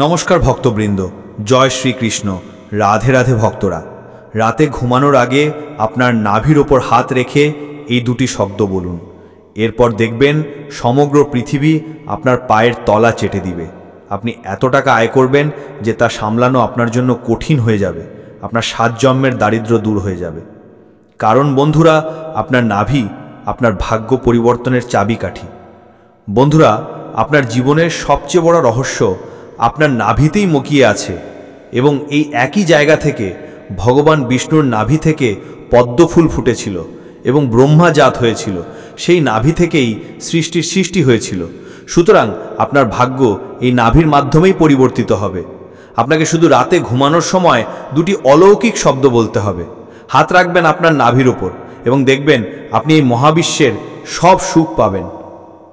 নমস্কার ভক্তবৃন্দ, জয় শ্রীকৃষ্ণ। রাধে রাধে ভক্তরা। রাতে ঘুমানোর আগে আপনার নাভির ওপর হাত রেখে এই দুটি শব্দ বলুন। এরপর দেখবেন সমগ্র পৃথিবী আপনার পায়ের তলা চেটে দিবে। আপনি এত টাকা আয় করবেন যে তা সামলানো আপনার জন্য কঠিন হয়ে যাবে। আপনার 7 জন্মের দারিদ্র্য দূর হয়ে যাবে। কারণ বন্ধুরা, আপনার নাভি আপনার ভাগ্য পরিবর্তনের চাবিকাঠি। বন্ধুরা, আপনার জীবনের সবচেয়ে বড় রহস্য আপনার নাভিতেই মুকিয়ে আছে। এবং এই একই জায়গা থেকে ভগবান বিষ্ণুর নাভি থেকে পদ্মফুল ফুটেছিল এবং ব্রহ্মা জাত হয়েছিল। সেই নাভি থেকেই সৃষ্টির সৃষ্টি হয়েছিল। সুতরাং আপনার ভাগ্য এই নাভির মাধ্যমেই পরিবর্তিত হবে। আপনাকে শুধু রাতে ঘুমানোর সময় দুটি অলৌকিক শব্দ বলতে হবে। হাত রাখবেন আপনার নাভির ওপর এবং দেখবেন আপনি এই মহাবিশ্বের সব সুখ পাবেন।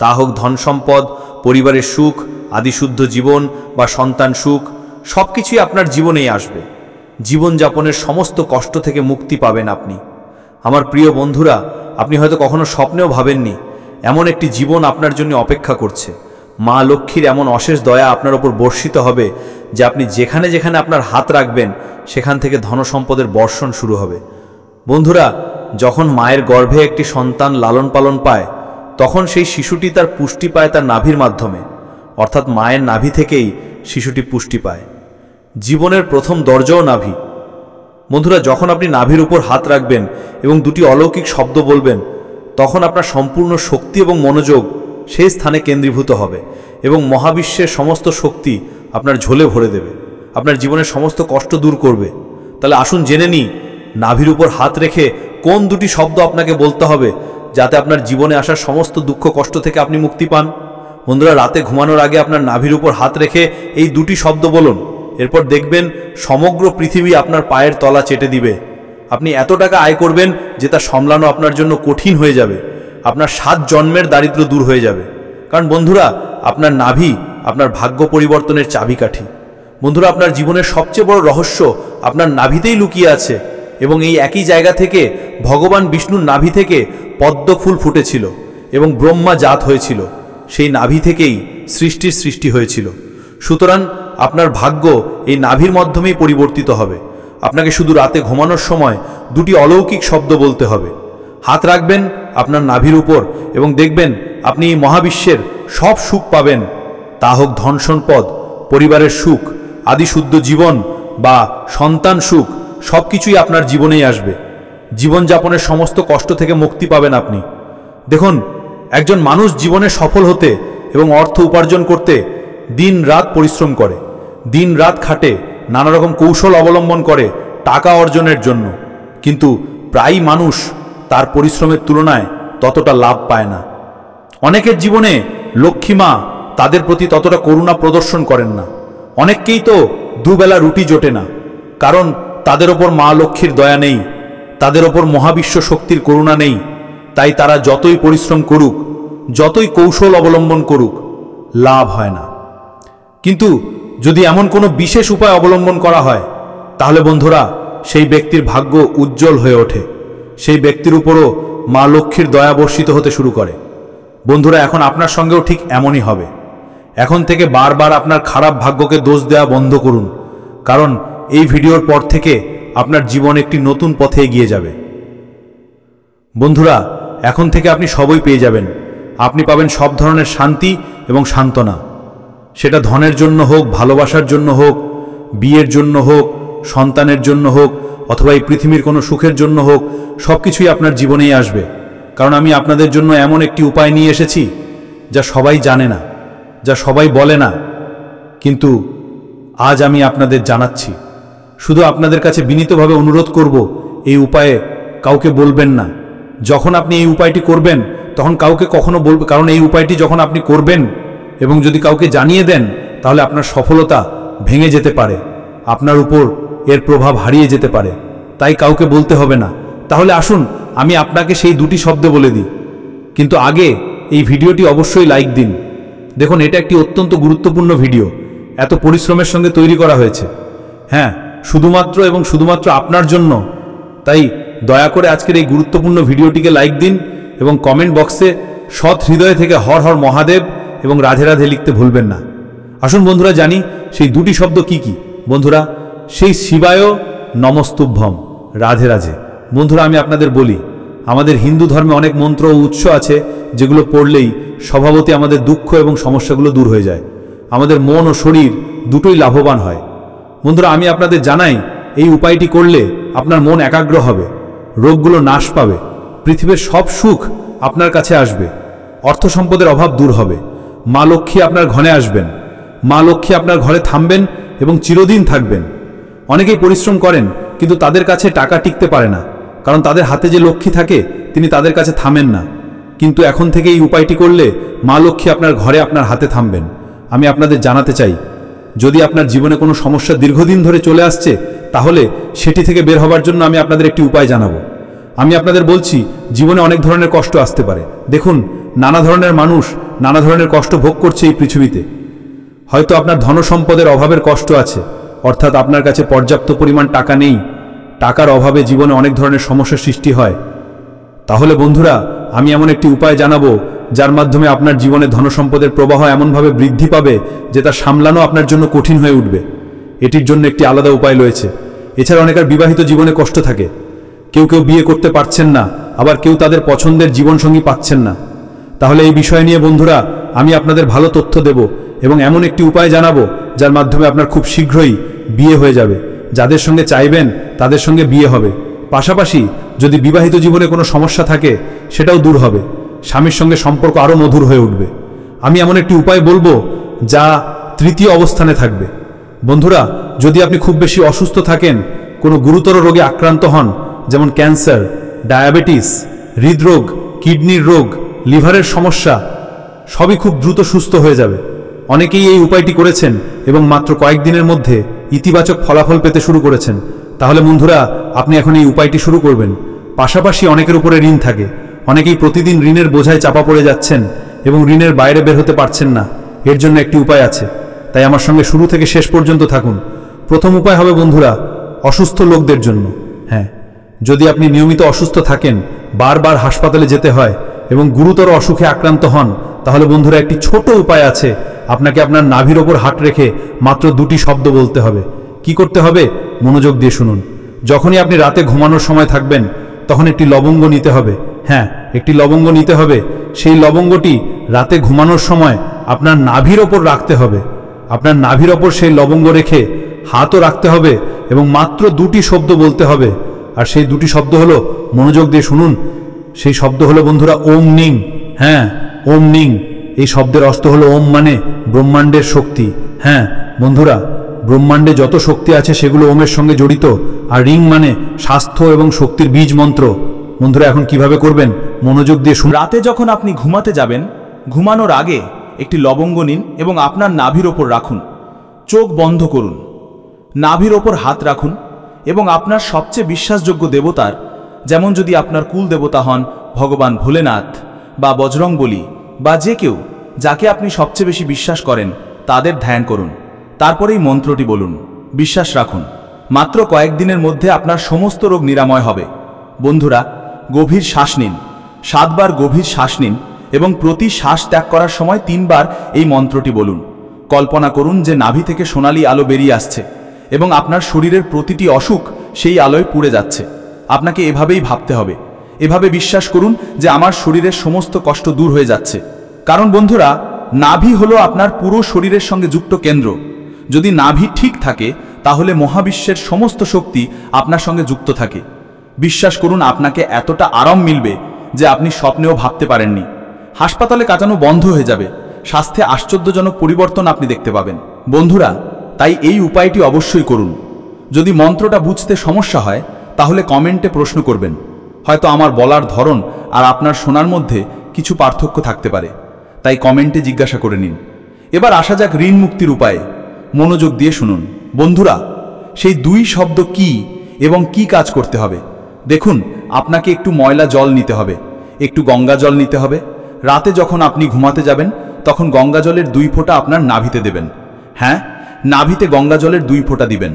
তা হোক ধন সম্পদ, পরিবারের সুখ, আদিশুদ্ধ জীবন বা সন্তান সুখ, সব কিছুই আপনার জীবনেই আসবে। জীবনযাপনের সমস্ত কষ্ট থেকে মুক্তি পাবেন আপনি। আমার প্রিয় বন্ধুরা, আপনি হয়তো কখনো স্বপ্নেও ভাবেননি এমন একটি জীবন আপনার জন্য অপেক্ষা করছে। মা লক্ষ্মীর এমন অশেষ দয়া আপনার ওপর বর্ষিত হবে যে আপনি যেখানে যেখানে আপনার হাত রাখবেন সেখান থেকে ধনসম্পদের বর্ষণ শুরু হবে। বন্ধুরা, যখন মায়ের গর্ভে একটি সন্তান লালন পালন পায়, তখন সেই শিশুটি তার পুষ্টি পায় তার নাভির মাধ্যমে। অর্থাৎ মায়ের নাভি থেকেই শিশুটি পুষ্টি পায়। জীবনের প্রথম দরজাও নাভি। বন্ধুরা, যখন আপনি নাভির উপর হাত রাখবেন এবং দুটি অলৌকিক শব্দ বলবেন, তখন আপনার সম্পূর্ণ শক্তি এবং মনোযোগ সেই স্থানে কেন্দ্রীভূত হবে এবং মহাবিশ্বের সমস্ত শক্তি আপনার ঝোলে ভরে দেবে, আপনার জীবনের সমস্ত কষ্ট দূর করবে। তাহলে আসুন জেনে নিই নাভির উপর হাত রেখে কোন দুটি শব্দ আপনাকে বলতে হবে যাতে আপনার জীবনে আসা সমস্ত দুঃখ কষ্ট থেকে আপনি মুক্তি পান। বন্ধুরা, রাতে ঘুমানোর আগে আপনার নাভির উপর হাত রেখে এই দুটি শব্দ বলুন। এরপর দেখবেন সমগ্র পৃথিবী আপনার পায়ের তলা চেটে দিবে। আপনি এত টাকা আয় করবেন যে তা সামলানো আপনার জন্য কঠিন হয়ে যাবে। আপনার 7 জন্মের দারিদ্র্য দূর হয়ে যাবে। কারণ বন্ধুরা, আপনার নাভি আপনার ভাগ্য পরিবর্তনের চাবিকাঠি। বন্ধুরা, আপনার জীবনের সবচেয়ে বড় রহস্য আপনার নাভিতেই লুকিয়ে আছে। এবং এই একই জায়গা থেকে ভগবান বিষ্ণুর নাভি থেকে পদ্মফুল ফুটেছিল এবং ব্রহ্মা জাত হয়েছিল। সেই নাভি থেকেই সৃষ্টির সৃষ্টি হয়েছিল। সুতরাং আপনার ভাগ্য এই নাভির মাধ্যমেই পরিবর্তিত হবে। আপনাকে শুধু রাতে ঘুমানোর সময় দুটি অলৌকিক শব্দ বলতে হবে। হাত রাখবেন আপনার নাভির উপর এবং দেখবেন আপনি এই মহাবিশ্বের সব সুখ পাবেন। তা হোক ধন সম্পদ, পরিবারের সুখ, আদিশুদ্ধ জীবন বা সন্তান সুখ, সব কিছুই আপনার জীবনেই আসবে। জীবনযাপনের সমস্ত কষ্ট থেকে মুক্তি পাবেন আপনি। দেখুন, একজন মানুষ জীবনে সফল হতে এবং অর্থ উপার্জন করতে দিন রাত পরিশ্রম করে, দিন রাত খাটে, নানা রকম কৌশল অবলম্বন করে টাকা অর্জনের জন্য। কিন্তু প্রায়ই মানুষ তার পরিশ্রমের তুলনায় ততটা লাভ পায় না। অনেকের জীবনে লক্ষ্মী মা তাদের প্রতি ততটা করুণা প্রদর্শন করেন না। অনেককেই তো দুবেলা রুটি জোটে না, কারণ তাদের ওপর মা লক্ষ্মীর দয়া নেই, তাদের ওপর মহাবিশ্ব শক্তির করুণা নেই। তাই তারা যতই পরিশ্রম করুক, যতই কৌশল অবলম্বন করুক, লাভ হয় না। কিন্তু যদি এমন কোনো বিশেষ উপায় অবলম্বন করা হয়, তাহলে বন্ধুরা সেই ব্যক্তির ভাগ্য উজ্জ্বল হয়ে ওঠে। সেই ব্যক্তির উপরও মা লক্ষ্মীর দয়া বর্ষিত হতে শুরু করে। বন্ধুরা, এখন আপনার সঙ্গেও ঠিক এমনই হবে। এখন থেকে বারবার আপনার খারাপ ভাগ্যকে দোষ দেওয়া বন্ধ করুন, কারণ এই ভিডিওর পর থেকে আপনার জীবন একটি নতুন পথে এগিয়ে যাবে। বন্ধুরা, এখন থেকে আপনি সবই পেয়ে যাবেন। আপনি পাবেন সব ধরনের শান্তি এবং সান্ত্বনা। সেটা ধনের জন্য হোক, ভালোবাসার জন্য হোক, বিয়ের জন্য হোক, সন্তানের জন্য হোক, অথবা এই পৃথিবীর কোনো সুখের জন্য হোক, সব কিছুই আপনার জীবনেই আসবে। কারণ আমি আপনাদের জন্য এমন একটি উপায় নিয়ে এসেছি যা সবাই জানে না, যা সবাই বলে না, কিন্তু আজ আমি আপনাদের জানাচ্ছি। শুধু আপনাদের কাছে বিনীতভাবে অনুরোধ করব, এই উপায়ে কাউকে বলবেন না। যখন আপনি এই উপায়টি করবেন তখন কাউকে কখনো বলবেন, কারণ এই উপায়টি যখন আপনি করবেন এবং যদি কাউকে জানিয়ে দেন, তাহলে আপনার সফলতা ভেঙে যেতে পারে, আপনার উপর এর প্রভাব হারিয়ে যেতে পারে। তাই কাউকে বলতে হবে না। তাহলে আসুন আমি আপনাকে সেই দুটি শব্দ বলে দিই। কিন্তু আগে এই ভিডিওটি অবশ্যই লাইক দিন। দেখুন, এটা একটি অত্যন্ত গুরুত্বপূর্ণ ভিডিও, এত পরিশ্রমের সঙ্গে তৈরি করা হয়েছে। হ্যাঁ, শুধুমাত্র এবং শুধুমাত্র আপনার জন্য। তাই দয়া করে আজকের এই গুরুত্বপূর্ণ ভিডিওটিকে লাইক দিন এবং কমেন্ট বক্সে সৎ হৃদয় থেকে হর হর মহাদেব এবং রাধে রাধে লিখতে ভুলবেন না। আসুন বন্ধুরা জানি সেই দুটি শব্দ কি কি বন্ধুরা? সেই শিবায় নমস্তুভ্যম, রাধে রাধে। বন্ধুরা, আমি আপনাদের বলি, আমাদের হিন্দু ধর্মে অনেক মন্ত্র ও উৎস আছে যেগুলো পড়লেই স্বভাবতই আমাদের দুঃখ এবং সমস্যাগুলো দূর হয়ে যায়, আমাদের মন ও শরীর দুটোই লাভবান হয়। বন্ধুরা, আমি আপনাদের জানাই, এই উপায়টি করলে আপনার মন একাগ্র হবে, রোগগুলো নাশ পাবে, পৃথিবীর সব সুখ আপনার কাছে আসবে, অর্থ সম্পদের অভাব দূর হবে, মা লক্ষ্মী আপনার ঘরে আসবেন, মা লক্ষ্মী আপনার ঘরে থামবেন এবং চিরদিন থাকবেন। অনেকেই পরিশ্রম করেন কিন্তু তাদের কাছে টাকা টিকতে পারে না, কারণ তাদের হাতে যে লক্ষ্মী থাকে তিনি তাদের কাছে থামেন না। কিন্তু এখন থেকে এই উপায়টি করলে মা লক্ষ্মী আপনার ঘরে আপনার হাতে থামবেন। আমি আপনাদের জানাতে চাই, যদি আপনার জীবনে কোনো সমস্যা দীর্ঘদিন ধরে চলে আসছে, তাহলে সেটি থেকে বের হবার জন্য আমি আপনাদের একটি উপায় জানাবো। আমি আপনাদের বলছি, জীবনে অনেক ধরনের কষ্ট আসতে পারে। দেখুন, নানা ধরনের মানুষ নানা ধরনের কষ্ট ভোগ করছে এই পৃথিবীতে। হয়তো আপনার ধনসম্পদের অভাবের কষ্ট আছে, অর্থাৎ আপনার কাছে পর্যাপ্ত পরিমাণ টাকা নেই, টাকার অভাবে জীবনে অনেক ধরনের সমস্যার সৃষ্টি হয়। তাহলে বন্ধুরা, আমি এমন একটি উপায় জানাবো যার মাধ্যমে আপনার জীবনে ধনসম্পদের প্রবাহ এমনভাবে বৃদ্ধি পাবে যে তা সামলানো আপনার জন্য কঠিন হয়ে উঠবে। এটির জন্য একটি আলাদা উপায় রয়েছে। এছাড়া অনেকের বিবাহিত জীবনে কষ্ট থাকে, কেউ কেউ বিয়ে করতে পারছেন না, আবার কেউ তাদের পছন্দের জীবনসঙ্গী পাচ্ছেন না। তাহলে এই বিষয় নিয়ে বন্ধুরা আমি আপনাদের ভালো তথ্য দেব এবং এমন একটি উপায় জানাবো যার মাধ্যমে আপনার খুব শীঘ্রই বিয়ে হয়ে যাবে। যাদের সঙ্গে চাইবেন তাদের সঙ্গে বিয়ে হবে। পাশাপাশি যদি বিবাহিত জীবনে কোনো সমস্যা থাকে সেটাও দূর হবে, স্বামীর সঙ্গে সম্পর্ক আরও মধুর হয়ে উঠবে। আমি এমন একটি উপায় বলবো যা তৃতীয় অবস্থানে থাকবে। বন্ধুরা, যদি আপনি খুব বেশি অসুস্থ থাকেন, কোনো গুরুতর রোগে আক্রান্ত হন, যেমন ক্যান্সার, ডায়াবেটিস, হৃদরোগ, কিডনির রোগ, লিভারের সমস্যা, সবই খুব দ্রুত সুস্থ হয়ে যাবে। অনেকেই এই উপায়টি করেছেন এবং মাত্র কয়েকদিনের মধ্যে ইতিবাচক ফলাফল পেতে শুরু করেছেন। তাহলে বন্ধুরা, আপনি এখন এই উপায়টি শুরু করবেন। পাশাপাশি অনেকের উপরে ঋণ থাকে, অনেকেই প্রতিদিন ঋণের বোঝায় চাপা পড়ে যাচ্ছেন এবং ঋণের বাইরে বের হতে পারছেন না। এর জন্য একটি উপায় আছে, তাই আমার সঙ্গে শুরু থেকে শেষ পর্যন্ত থাকুন। প্রথম উপায় হবে বন্ধুরা, অসুস্থ লোকদের জন্য। হ্যাঁ, যদি আপনি নিয়মিত অসুস্থ থাকেন, বারবার হাসপাতালে যেতে হয় এবং গুরুতর অসুখে আক্রান্ত হন, তাহলে বন্ধুরা একটি ছোট উপায় আছে। আপনাকে আপনার নাভির ওপর হাত রেখে মাত্র দুটি শব্দ বলতে হবে। কি করতে হবে? মনোযোগ দিয়ে শুনুন। যখনই আপনি রাতে ঘুমানোর সময় থাকবেন, তখন একটি লবঙ্গ নিতে হবে। হ্যাঁ, একটি লবঙ্গ নিতে হবে। সেই লবঙ্গটি রাতে ঘুমানোর সময় আপনার নাভির ওপর রাখতে হবে। আপনার নাভির ওপর সেই লবঙ্গ রেখে হাতও রাখতে হবে এবং মাত্র দুটি শব্দ বলতে হবে। আর সেই দুটি শব্দ হলো, মনোযোগ দিয়ে শুনুন, সেই শব্দ হলো বন্ধুরা ওম নিং। হ্যাঁ, ওম নিং। এই শব্দের অর্থ হলো ওম মানে ব্রহ্মাণ্ডের শক্তি। হ্যাঁ বন্ধুরা, ব্রহ্মাণ্ডে যত শক্তি আছে সেগুলো ওমের সঙ্গে জড়িত। আর রিং মানে স্বাস্থ্য এবং শক্তির বীজ মন্ত্র। বন্ধুরা, এখন কিভাবে করবেন মনোযোগ দিয়ে শুনুন। রাতে যখন আপনি ঘুমাতে যাবেন, ঘুমানোর আগে একটি লবঙ্গ নিন এবং আপনার নাভির ওপর রাখুন। চোখ বন্ধ করুন, নাভির ওপর হাত রাখুন এবং আপনার সবচেয়ে বিশ্বাসযোগ্য দেবতার, যেমন যদি আপনার কুল দেবতা হন ভগবান ভোলেনাথ বা বজরংবলী বা যে কেউ যাকে আপনি সবচেয়ে বেশি বিশ্বাস করেন, তাদের ধ্যান করুন। তারপরেই মন্ত্রটি বলুন, বিশ্বাস রাখুন, মাত্র কয়েকদিনের মধ্যে আপনার সমস্ত রোগ নিরাময় হবে। বন্ধুরা, গভীর শ্বাস নিন, 7 বার গভীর শ্বাস নিন এবং প্রতি শ্বাস ত্যাগ করার সময় 3 বার এই মন্ত্রটি বলুন। কল্পনা করুন যে নাভি থেকে সোনালি আলো বেরিয়ে আসছে এবং আপনার শরীরের প্রতিটি অসুখ সেই আলোয় পুড়ে যাচ্ছে। আপনাকে এভাবেই ভাবতে হবে, এভাবে বিশ্বাস করুন যে আমার শরীরের সমস্ত কষ্ট দূর হয়ে যাচ্ছে। কারণ বন্ধুরা, নাভি হলো আপনার পুরো শরীরের সঙ্গে যুক্ত কেন্দ্র। যদি নাভি ঠিক থাকে তাহলে মহাবিশ্বের সমস্ত শক্তি আপনার সঙ্গে যুক্ত থাকে। বিশ্বাস করুন, আপনাকে এতটা আরাম মিলবে যে আপনি স্বপ্নেও ভাবতে পারেননি। হাসপাতালে কাটানো বন্ধ হয়ে যাবে, স্বাস্থ্যে আশ্চর্যজনক পরিবর্তন আপনি দেখতে পাবেন। বন্ধুরা, তাই এই উপায়টি অবশ্যই করুন। যদি মন্ত্রটা বুঝতে সমস্যা হয় তাহলে কমেন্টে প্রশ্ন করবেন। হয়তো আমার বলার ধরন আর আপনার শোনার মধ্যে কিছু পার্থক্য থাকতে পারে, তাই কমেন্টে জিজ্ঞাসা করে নিন। এবার আসা যাক ঋণ মুক্তির উপায়ে। মনোযোগ দিয়ে শুনুন। বন্ধুরা, সেই 2 শব্দ কি এবং কি কাজ করতে হবে? দেখুন, আপনাকে একটু ময়লা জল নিতে হবে, একটু গঙ্গা জল নিতে হবে। রাতে যখন আপনি ঘুমাতে যাবেন তখন গঙ্গা জলের 2 ফোঁটা আপনার নাভিতে দেবেন। হ্যাঁ, নাভিতে গঙ্গা জলের 2 ফোঁটা দিবেন।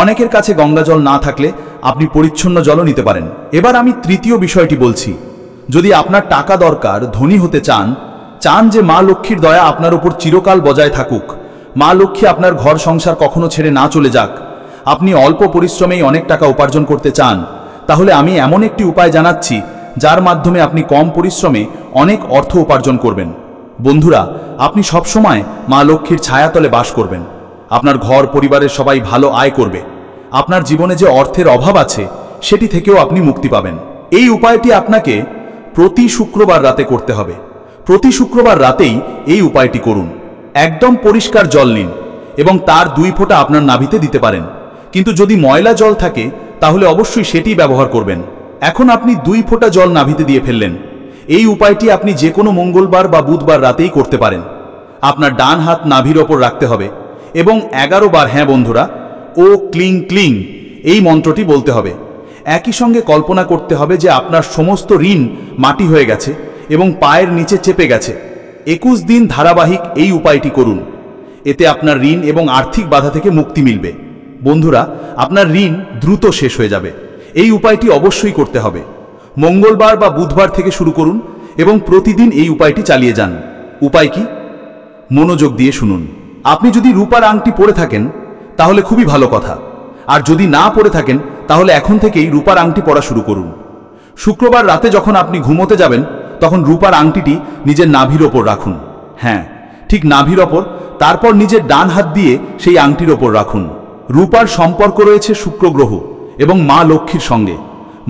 অনেকের কাছে গঙ্গা জল না থাকলে আপনি পরিচ্ছন্ন জলও নিতে পারেন। এবার আমি তৃতীয় বিষয়টি বলছি। যদি আপনার টাকা দরকার, ধনী হতে চান যে মা লক্ষ্মীর দয়া আপনার উপর চিরকাল বজায় থাকুক, মা লক্ষ্মী আপনার ঘর সংসার কখনো ছেড়ে না চলে যাক। আপনি অল্প পরিশ্রমেই অনেক টাকা উপার্জন করতে চান, তাহলে আমি এমন একটি উপায় জানাচ্ছি যার মাধ্যমে আপনি কম পরিশ্রমে অনেক অর্থ উপার্জন করবেন। বন্ধুরা, আপনি সবসময় মা লক্ষ্মীর ছায়াতলে বাস করবেন। আপনার ঘর পরিবারের সবাই ভালো আয় করবে। আপনার জীবনে যে অর্থের অভাব আছে সেটি থেকেও আপনি মুক্তি পাবেন। এই উপায়টি আপনাকে প্রতি শুক্রবার রাতে করতে হবে। প্রতি শুক্রবার রাতেই এই উপায়টি করুন। একদম পরিষ্কার জল নিন এবং তার 2 ফোঁটা আপনার নাভিতে দিতে পারেন, কিন্তু যদি ময়লা জল থাকে তাহলে অবশ্যই সেটি ব্যবহার করবেন। এখন আপনি 2 ফোঁটা জল নাভিতে দিয়ে ফেললেন। এই উপায়টি আপনি যে কোনো মঙ্গলবার বা বুধবার রাতেই করতে পারেন। আপনার ডান হাত নাভির ওপর রাখতে হবে এবং 11 বার, হ্যাঁ বন্ধুরা, ও ক্লিং ক্লিং এই মন্ত্রটি বলতে হবে। একই সঙ্গে কল্পনা করতে হবে যে আপনার সমস্ত ঋণ মাটি হয়ে গেছে এবং পায়ের নিচে চেপে গেছে। 21 দিন ধারাবাহিক এই উপায়টি করুন। এতে আপনার ঋণ এবং আর্থিক বাধা থেকে মুক্তি মিলবে। বন্ধুরা, আপনার ঋণ দ্রুত শেষ হয়ে যাবে। এই উপায়টি অবশ্যই করতে হবে। মঙ্গলবার বা বুধবার থেকে শুরু করুন এবং প্রতিদিন এই উপায়টি চালিয়ে যান। উপায় কি? মনোযোগ দিয়ে শুনুন। আপনি যদি রূপার আংটি পরে থাকেন তাহলে খুবই ভালো কথা, আর যদি না পরে থাকেন তাহলে এখন থেকেই রূপার আংটি পরা শুরু করুন। শুক্রবার রাতে যখন আপনি ঘুমোতে যাবেন তখন রূপার আংটিটি নিজের নাভির ওপর রাখুন। হ্যাঁ, ঠিক নাভির ওপর। তারপর নিজের ডান হাত দিয়ে সেই আংটির ওপর রাখুন। রূপার সম্পর্ক রয়েছে শুক্র গ্রহ এবং মা লক্ষ্মীর সঙ্গে।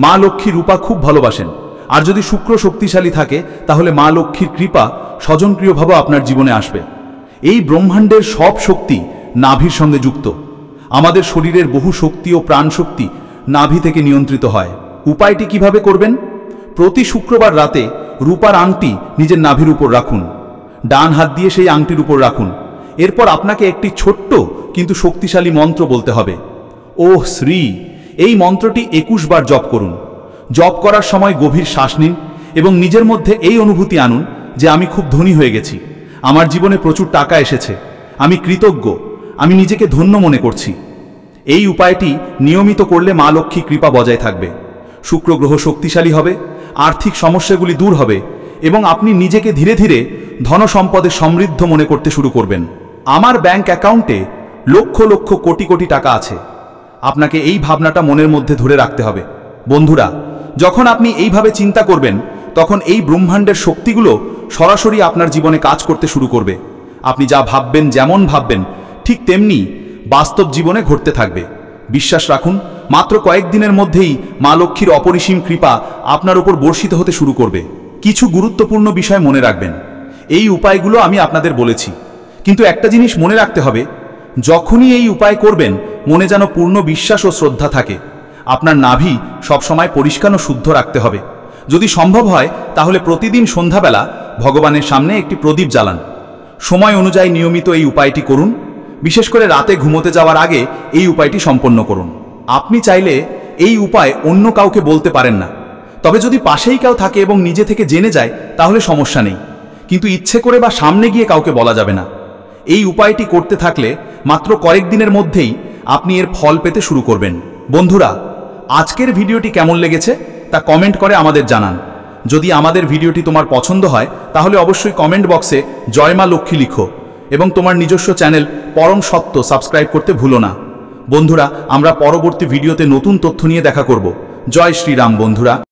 মা লক্ষ্মী রূপা খুব ভালোবাসেন, আর যদি শুক্র শক্তিশালী থাকে তাহলে মা লক্ষ্মীর কৃপা স্বজনপ্রিয়ভাবে আপনার জীবনে আসবে। এই ব্রহ্মাণ্ডের সব শক্তি নাভির সঙ্গে যুক্ত। আমাদের শরীরের বহু শক্তি ও প্রাণশক্তি নাভি থেকে নিয়ন্ত্রিত হয়। উপায়টি কিভাবে করবেন? প্রতি শুক্রবার রাতে রূপার আংটি নিজের নাভির উপর রাখুন। ডান হাত দিয়ে সেই আংটির উপর রাখুন। এরপর আপনাকে একটি ছোট্ট কিন্তু শক্তিশালী মন্ত্র বলতে হবে। ওহ শ্রী, এই মন্ত্রটি 21 বার জপ করুন। জপ করার সময় গভীর শ্বাস নিন এবং নিজের মধ্যে এই অনুভূতি আনুন যে আমি খুব ধনী হয়ে গেছি, আমার জীবনে প্রচুর টাকা এসেছে, আমি কৃতজ্ঞ, আমি নিজেকে ধন্য মনে করছি। এই উপায়টি নিয়মিত করলে মা লক্ষ্মী কৃপা বজায় থাকবে, শুক্র গ্রহ শক্তিশালী হবে, আর্থিক সমস্যাগুলি দূর হবে এবং আপনি নিজেকে ধীরে ধীরে ধন সম্পদে সমৃদ্ধ মনে করতে শুরু করবেন। আমার ব্যাংক অ্যাকাউন্টে লক্ষ লক্ষ কোটি কোটি টাকা আছে। আপনাকে এই ভাবনাটা মনের মধ্যে ধরে রাখতে হবে। বন্ধুরা, যখন আপনি এইভাবে চিন্তা করবেন তখন এই ব্রহ্মাণ্ডের শক্তিগুলো সরাসরি আপনার জীবনে কাজ করতে শুরু করবে। আপনি যা ভাববেন, যেমন ভাববেন, ঠিক তেমনি বাস্তব জীবনে ঘটতে থাকবে। বিশ্বাস রাখুন, মাত্র কয়েকদিনের মধ্যেই মা লক্ষ্মীর অপরিসীম কৃপা আপনার উপর বর্ষিত হতে শুরু করবে। কিছু গুরুত্বপূর্ণ বিষয় মনে রাখবেন। এই উপায়গুলো আমি আপনাদের বলেছি, কিন্তু একটা জিনিস মনে রাখতে হবে, যখনই এই উপায় করবেন মনে যেন পূর্ণ বিশ্বাস ও শ্রদ্ধা থাকে। আপনার নাভি সবসময় পরিষ্কার ও শুদ্ধ রাখতে হবে। যদি সম্ভব হয় তাহলে প্রতিদিন সন্ধ্যাবেলা ভগবানের সামনে একটি প্রদীপ জ্বালান। সময় অনুযায়ী নিয়মিত এই উপায়টি করুন। বিশেষ করে রাতে ঘুমোতে যাওয়ার আগে এই উপায়টি সম্পন্ন করুন। আপনি চাইলে এই উপায় অন্য কাউকে বলতে পারেন না, তবে যদি পাশেই কেউ থাকে এবং নিজে থেকে জেনে যায় তাহলে সমস্যা নেই, কিন্তু ইচ্ছে করে বা সামনে গিয়ে কাউকে বলা যাবে না। এই উপায়টি করতে থাকলে মাত্র কয়েকদিনের মধ্যেই আপনি এর ফল পেতে শুরু করবেন। বন্ধুরা, আজকের ভিডিওটি কেমন লেগেছে তা কমেন্ট করে আমাদের জানান। যদি আমাদের ভিডিওটি তোমার পছন্দ হয় তাহলে অবশ্যই কমেন্ট বক্সে জয় মা লক্ষ্মী লিখো এবং তোমার নিজস্ব চ্যানেল পরম সত্য সাবস্ক্রাইব করতে ভুলো না। বন্ধুরা, আমরা পরবর্তী ভিডিওতে নতুন তথ্য নিয়ে দেখা করব। জয় শ্রীরাম বন্ধুরা।